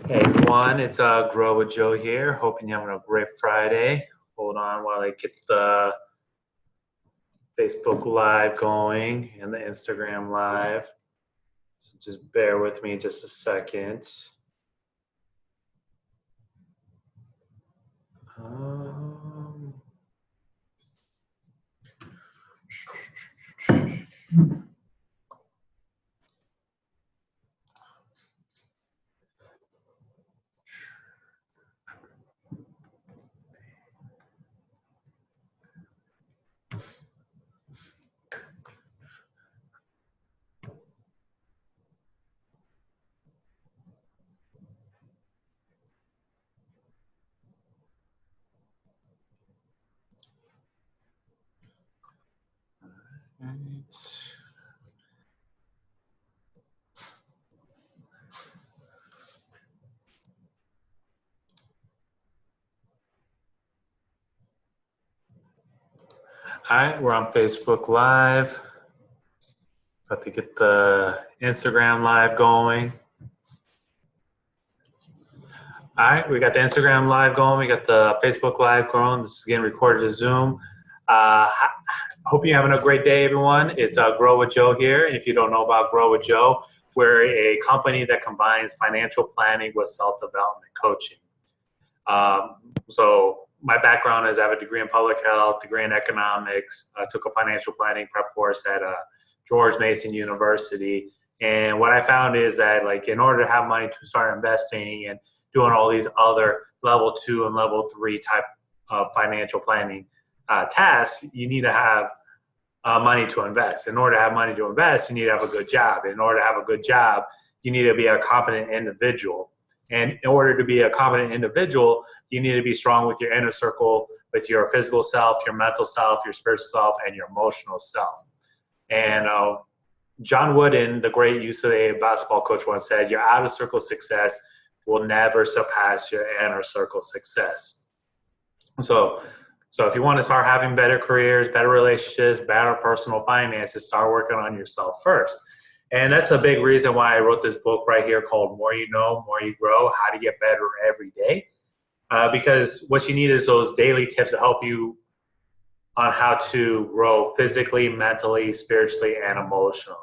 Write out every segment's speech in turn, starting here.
Hey everyone, it's Grow with Joe here. Hoping you're having a great Friday. Hold on while I get the Facebook Live going and the Instagram Live. So just bear with me just a second. Um, right. All right, we're on Facebook Live. About to get the Instagram Live going. All right, we got the Instagram Live going. We got the Facebook Live going. This is getting recorded to Zoom. Hope you're having a great day, everyone. It's Grow with Joe here. And if you don't know about Grow with Joe, we're a company that combines financial planning with self-development coaching. So my background is I have a degree in public health, degree in economics. I took a financial planning prep course at George Mason University. And what I found is that, like, in order to have money to start investing and doing all these other level 2 and level 3 type of financial planning tasks, you need to have money to invest. In order to have money to invest, you need to have a good job. In order to have a good job, you need to be a competent individual. And in order to be a competent individual, you need to be strong with your inner circle, with your physical self, your mental self, your spiritual self, and your emotional self. And John Wooden, the great UCLA basketball coach, once said, your outer circle success will never surpass your inner circle success. So if you want to start having better careers, better relationships, better personal finances, start working on yourself first. And that's a big reason why I wrote this book right here called More You Know, More You Grow, How to Get Better Every Day. Because what you need is those daily tips to help you on how to grow physically, mentally, spiritually, and emotionally.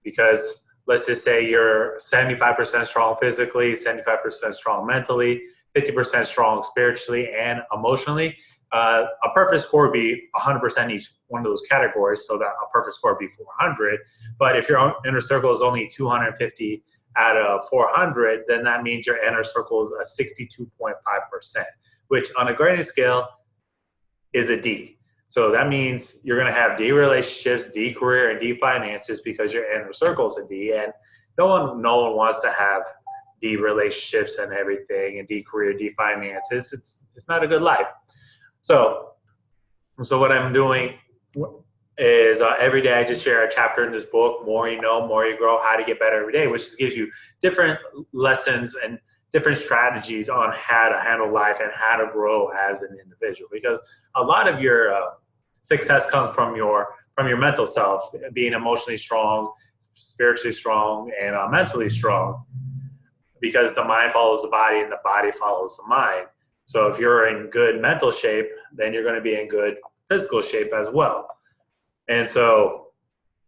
Because let's just say you're 75% strong physically, 75% strong mentally, 50% strong spiritually and emotionally. A perfect score would be 100% each one of those categories, so that a perfect score would be 400. But if your inner circle is only 250 out of 400, then that means your inner circle is a 62.5%, which on a grading scale is a D. So that means you're going to have D relationships, D career, and D finances because your inner circle is a D. And no one wants to have D relationships and everything, and D career, D finances. It's not a good life. So what I'm doing is every day I just share a chapter in this book, More You Know, More You Grow, How to Get Better Every Day, which just gives you different lessons and different strategies on how to handle life and how to grow as an individual. Because a lot of your success comes from your mental self, being emotionally strong, spiritually strong, and mentally strong. Because the mind follows the body and the body follows the mind. So if you're in good mental shape, then you're going to be in good physical shape as well. And so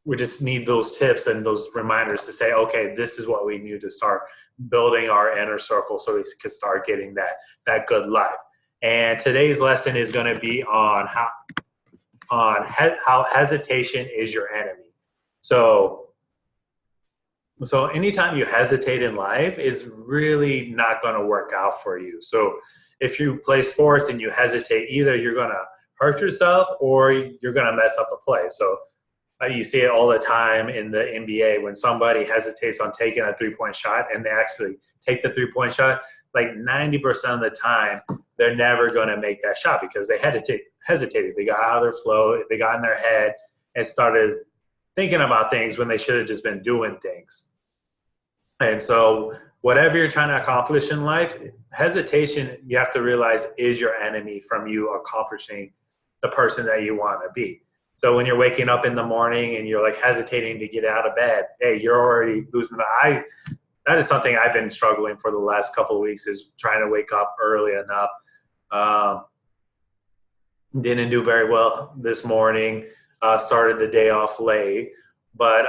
we just need those tips and those reminders to say, okay, this is what we need to start building our inner circle so we can start getting that good life. And today's lesson is going to be on how hesitation is your enemy. So anytime you hesitate in life, it's really not going to work out for you. So if you play sports and you hesitate, either you're going to hurt yourself or you're going to mess up the play. So you see it all the time in the NBA when somebody hesitates on taking a three-point shot and they actually take the three-point shot, like 90% of the time, they're never going to make that shot because they hesitated. They got out of their flow, they got in their head and started thinking about things when they should have just been doing things. And so whatever you're trying to accomplish in life, hesitation, you have to realize, is your enemy from you accomplishing the person that you want to be. So when you're waking up in the morning and you're like hesitating to get out of bed, hey, you're already losing that is something I've been struggling for the last couple of weeks, is trying to wake up early enough. Um, didn't do very well this morning. Started the day off late, but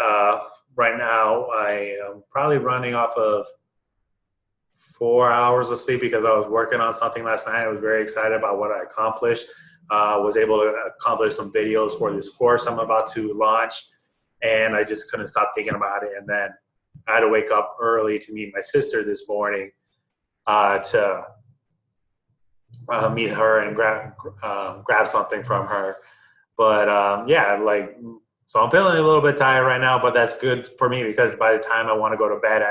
right now I am probably running off of 4 hours of sleep because I was working on something last night. I was very excited about what I accomplished. Was able to accomplish some videos for this course I'm about to launch, and I just couldn't stop thinking about it. And then I had to wake up early to meet my sister this morning to meet her and grab something from her. But yeah, like, so I'm feeling a little bit tired right now, but that's good for me because by the time I want to go to bed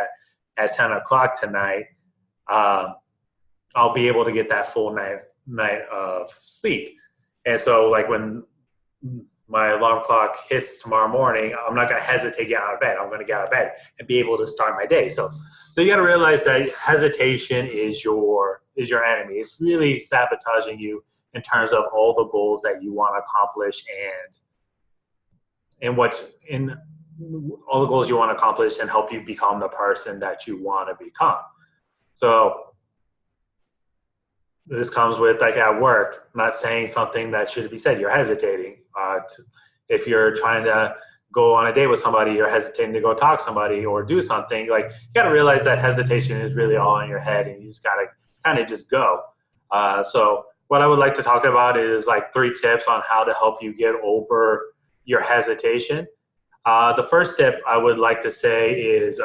at 10 o'clock tonight, I'll be able to get that full night of sleep. And so like when my alarm clock hits tomorrow morning, I'm not going to hesitate to get out of bed. I'm going to get out of bed and be able to start my day. So you got to realize that hesitation is your enemy. It's really sabotaging you in terms of all the goals that you want to accomplish and what's in all the goals you want to accomplish and help you become the person that you want to become. So this comes with, like, at work, not saying something that should be said. You're hesitating. If you're trying to go on a date with somebody, you're hesitating to go talk to somebody or do something. Like, you got to realize that hesitation is really all in your head, and you just got to kind of just go. So what I would like to talk about is like 3 tips on how to help you get over your hesitation. The first tip I would like to say is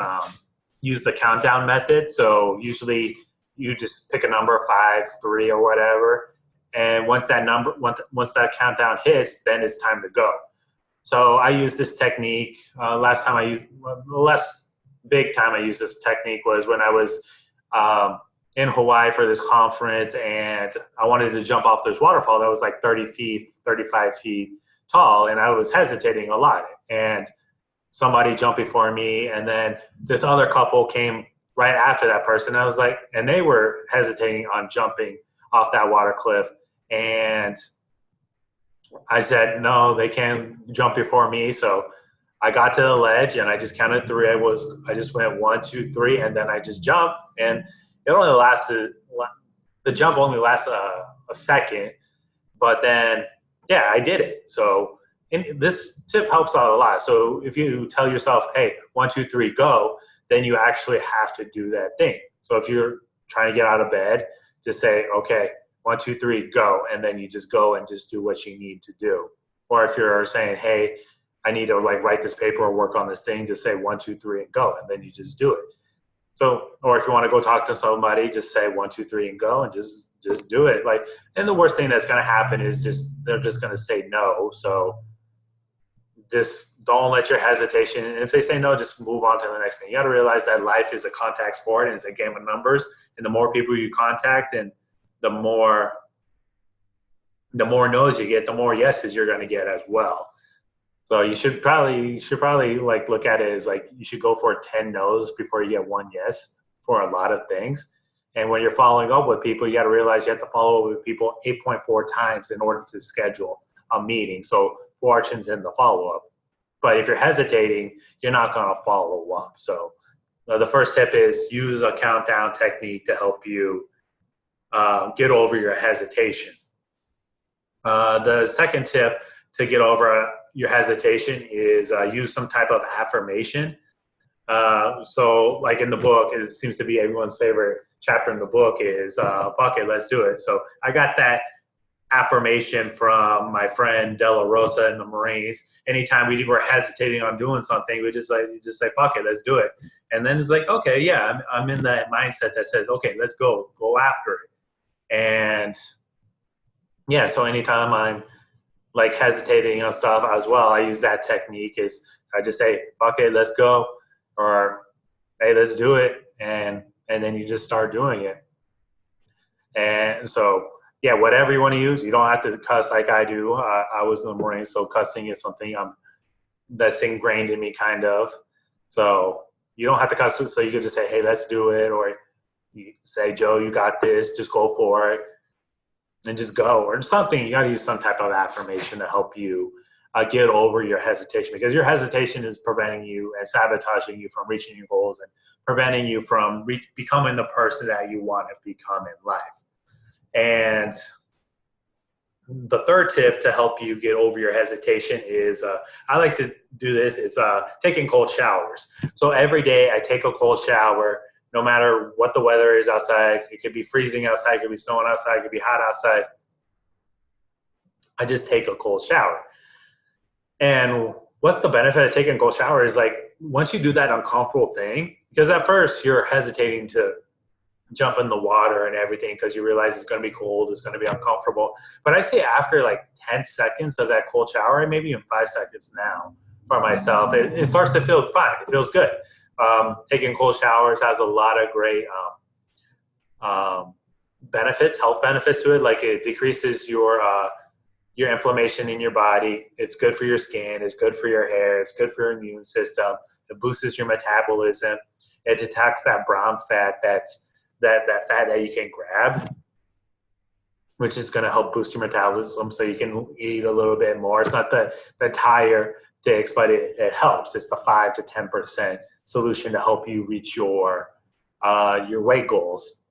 use the countdown method. So usually you just pick a number, 5, 3, or whatever. And once that countdown hits, then it's time to go. So I use this technique. The last big time I used this technique was when I was in Hawaii for this conference, and I wanted to jump off this waterfall that was like 30 feet, 35 feet tall, and I was hesitating a lot. And somebody jumped before me, and then this other couple came right after that person. I was like, and they were hesitating on jumping off that water cliff. And I said, no, they can't jump before me. So I got to the ledge and I just counted 3. I just went 1, 2, 3, and then I just jumped. And the jump only lasted a second, but then, yeah, I did it. So this tip helps out a lot. So if you tell yourself, hey, 1, 2, 3, go, then you actually have to do that thing. So if you're trying to get out of bed, just say, okay, 1, 2, 3, go. And then you just go and just do what you need to do. Or if you're saying, hey, I need to like write this paper or work on this thing, just say 1, 2, 3 and go. And then you just do it. So, or if you want to go talk to somebody, just say 1, 2, 3 and go and just do it. Like, and the worst thing that's going to happen is they're just going to say no. So just don't let your hesitation, and if they say no, just move on to the next thing. You got to realize that life is a contact sport and it's a game of numbers. And the more people you contact and the more no's you get, the more yeses you're going to get as well. So you should probably like look at it as like you should go for 10 no's before you get 1 yes for a lot of things. And when you're following up with people, you got to realize you have to follow up with people 8.4 times in order to schedule a meeting. So fortune's in the follow-up. But if you're hesitating, you're not going to follow up. So the first tip is use a countdown technique to help you get over your hesitation. The second tip to get over your hesitation is use some type of affirmation. So like in the book, it seems to be everyone's favorite chapter in the book is fuck it, let's do it. So I got that affirmation from my friend Della Rosa in the Marines. Anytime we were hesitating on doing something, we just say fuck it, let's do it. And then it's like, okay, yeah, I'm in that mindset that says, okay, let's go after it. And yeah, so anytime I'm like hesitating on stuff as well, I use that technique. Is I just say fuck it, let's go, or hey, let's do it, and then you just start doing it. And so yeah, whatever you want to use, you don't have to cuss like I do. I was in the Marines, so cussing is something that's ingrained in me, kind of. So you don't have to cuss, so you can just say, hey, let's do it, or you say, Joe, you got this, just go for it, and just go, or something. You got to use some type of affirmation to help you get over your hesitation, because your hesitation is preventing you and sabotaging you from reaching your goals and preventing you from becoming the person that you want to become in life. And the third tip to help you get over your hesitation is, I like to do this, it's taking cold showers. So every day I take a cold shower, no matter what the weather is outside. It could be freezing outside, it could be snowing outside, it could be hot outside. I just take a cold shower. And what's the benefit of taking a cold shower is, like, once you do that uncomfortable thing, because at first you're hesitating to jump in the water and everything because you realize it's going to be cold, it's going to be uncomfortable. But I say after like 10 seconds of that cold shower, maybe even 5 seconds now for myself, it starts to feel fine. It feels good. Taking cold showers has a lot of great benefits, health benefits to it. Like, it decreases your inflammation in your body. It's good for your skin. It's good for your hair. It's good for your immune system. It boosts your metabolism. It detects that brown fat that fat that you can grab, which is going to help boost your metabolism so you can eat a little bit more. It's not the tire fix, but it helps. It's the 5 to 10% solution to help you reach your weight goals.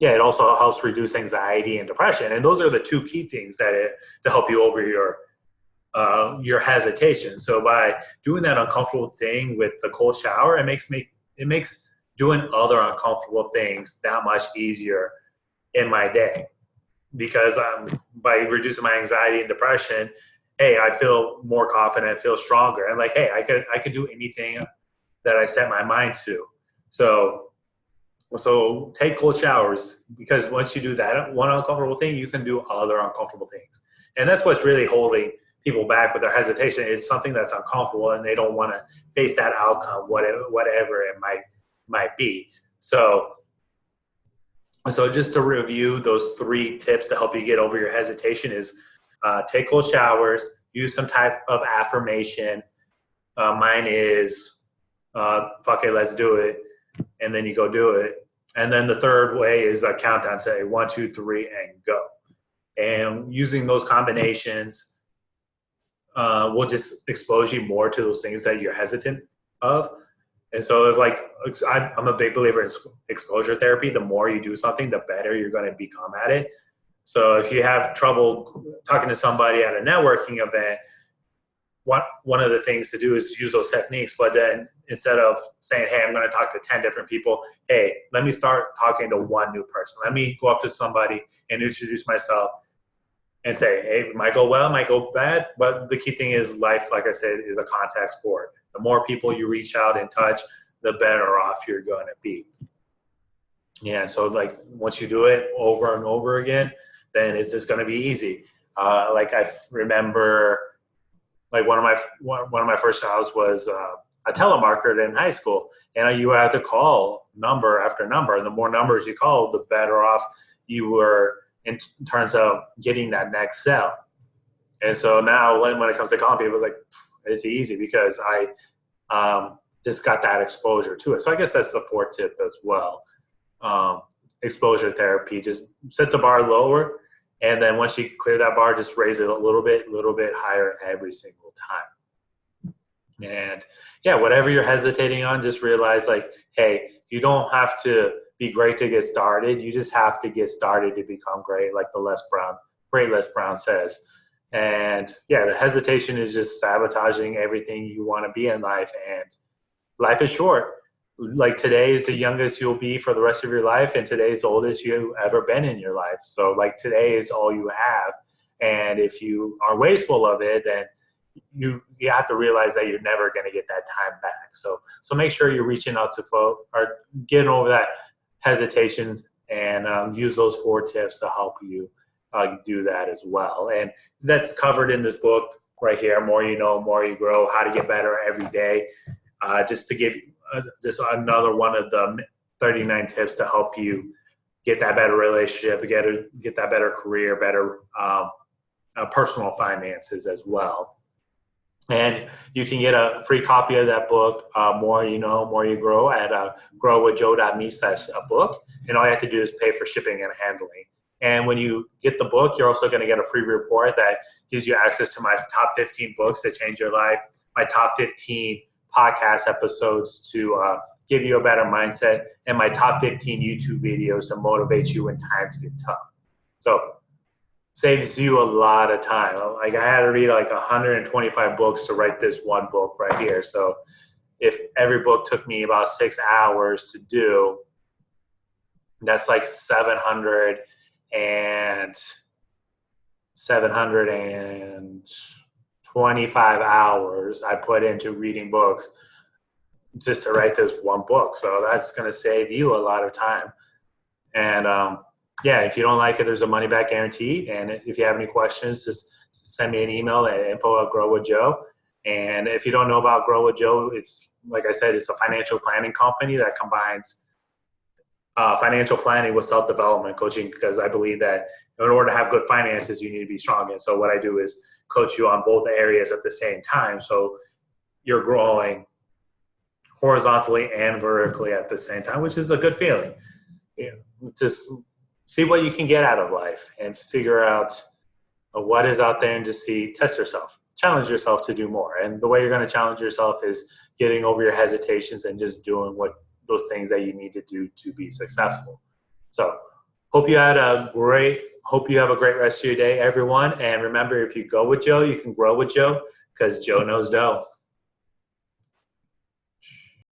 Yeah, it also helps reduce anxiety and depression. And those are the two key things to help you over your hesitation. So by doing that uncomfortable thing with the cold shower, it makes doing other uncomfortable things that much easier in my day. Because by reducing my anxiety and depression, hey, I feel more confident, I feel stronger. And like, hey, I could do anything that I set my mind to. So take cold showers, because once you do that one uncomfortable thing, you can do other uncomfortable things. And that's what's really holding people back with their hesitation. It's something that's uncomfortable and they don't want to face that outcome, whatever it might be. So just to review those 3 tips to help you get over your hesitation is take cold showers, use some type of affirmation. Mine is, fuck it, let's do it. And then you go do it. And then the third way is a countdown, say 1, 2, 3, and go. And using those combinations will just expose you more to those things that you're hesitant of. And so I'm a big believer in exposure therapy. The more you do something, the better you're going to become at it. So if you have trouble talking to somebody at a networking event, one of the things to do is use those techniques, but then instead of saying, hey, I'm going to talk to 10 different people, hey, let me start talking to one new person. Let me go up to somebody and introduce myself and say, hey, it might go well, it might go bad, but the key thing is life, like I said, is a contact sport. The more people you reach out and touch, the better off you're going to be. Yeah, so like once you do it over and over again, then it's just going to be easy. Like I remember, like one of my first jobs was a telemarketer in high school, and you had to call number after number, and the more numbers you called, the better off you were in terms of getting that next sale. And so now when it comes to calling people, it's easy because I just got that exposure to it. So I guess that's the 4th tip as well. Exposure therapy, just set the bar lower. And then once you clear that bar, just raise it a little bit higher every single time. And yeah, whatever you're hesitating on, just realize hey, you don't have to be great to get started. You just have to get started to become great, like the great Les Brown says. And yeah, the hesitation is just sabotaging everything you want to be in life. And life is short. Like today is the youngest you'll be for the rest of your life, and today is the oldest you've ever been in your life. So like today is all you have. And if you are wasteful of it, then you have to realize that you're never going to get that time back. So make sure you're reaching out to folks or getting over that hesitation, and use those 4 tips to help you do that as well. And that's covered in this book right here, More You Know, More You Grow, How to Get Better Every Day. Just to give just another one of the 39 tips to help you get that better relationship, get that better career, better personal finances as well. And you can get a free copy of that book, More You Know, More You Grow, at growwithjoe.me/book. And all you have to do is pay for shipping and handling. And when you get the book, you're also going to get a free report that gives you access to my top 15 books that change your life, my top 15 podcast episodes to give you a better mindset, and my top 15 YouTube videos to motivate you when times get tough. So saves you a lot of time. Like I had to read like 125 books to write this one book right here. So if every book took me about 6 hours to do, that's like 725 hours I put into reading books just to write this one book. So that's going to save you a lot of time. And yeah, if you don't like it, there's a money back guarantee. And if you have any questions, just send me an email at info@growwithjoe. And if you don't know about Grow with Joe, it's like I said, it's a financial planning company that combines financial planning with self-development coaching, because I believe that in order to have good finances, you need to be strong. And so what I do is coach you on both areas at the same time. So you're growing horizontally and vertically at the same time, which is a good feeling. You know, just see what you can get out of life and figure out what is out there and just test yourself, challenge yourself to do more. And the way you're going to challenge yourself is getting over your hesitations and just doing those things that you need to do to be successful. So hope you have a great rest of your day, everyone. And remember, if you go with Joe, you can grow with Joe, because Joe knows dough.